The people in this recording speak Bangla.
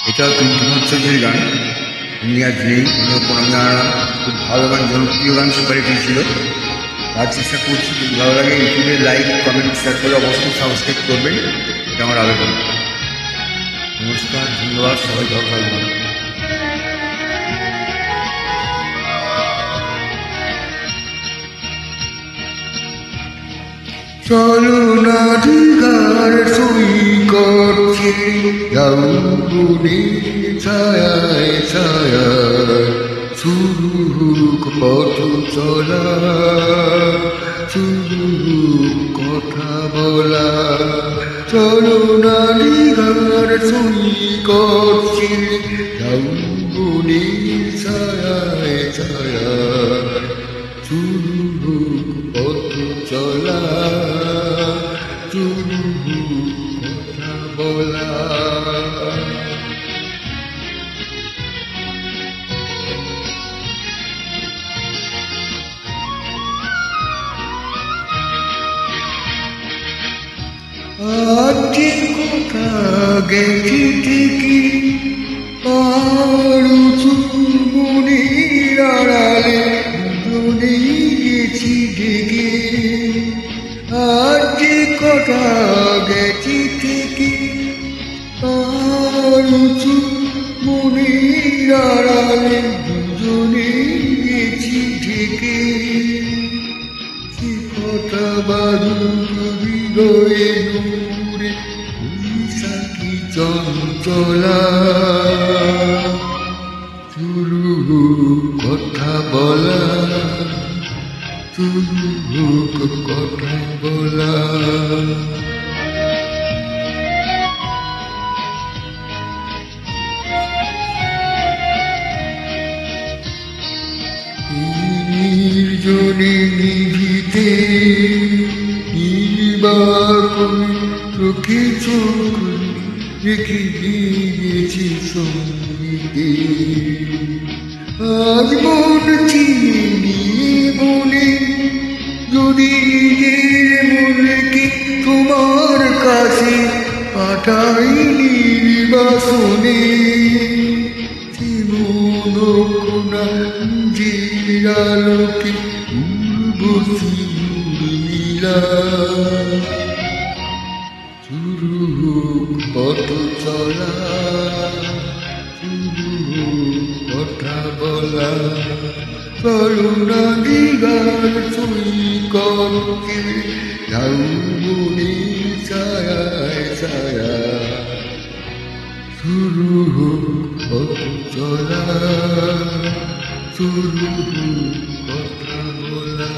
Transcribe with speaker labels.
Speaker 1: এটাও কিন্তু চৌধুরীর গান। উনি আজ নেই, প্রণাম জানালাম। খুব ভালো গান, জনপ্রিয় গান, সুপারহিট ছিল। তার চেষ্টা করছি, যদি ভালো লাগে ইউটিউবে লাইক কমেন্ট শেয়ার করে অবশ্যই সাবস্ক্রাইব করবেন, এটা আমার আবেদন। নমস্কার, ধন্যবাদ, সবাই ভালো থাকবেন। চলো না দীঘার সৈকতে যাও বনে ছায়ায় ছায়ায়, শুরু হোক পথ চলা, শুরু হোক কথা বলা। চলো না দীঘার সৈকতে যাও বনে ছায়ায় ছায়ায়, শুরু হোক পথ চলা, শুরু হোক কথা বলা। আজ কোথা গেছি ঠিকই, আর মনের আড়ালে দুজনেই গেছি ঢেকে। আজ কোথা গেছি ঠিকই, আর মনের আড়ালে দুজনেই গেছি ঢেকে। সে কথা বাদুর হৃদয়ে নূরে সাকি চঞ্চলা, শুরু হোক কথা বলা, শুরু হোক কথা বলা। নির্জনে নিভিতে নির্বাক চোখে চোখ রেখে দিয়েছি সঙ্গীতে। আজ মন চিনি বলে যদি নিজের মনকে তোমার কাছে পাঠাই নির্বাসনে, মনোকোনা যে আলোকে উর্বশী নীলা। শুরু হোক পথ চলা, শুরু হোক কথা বলা। চলো না দীঘার সৈকতে যাও বনে ছায়ায় ছায়ায়, শুরু হোক পথ চলা, শুরু হোক কথা বলা।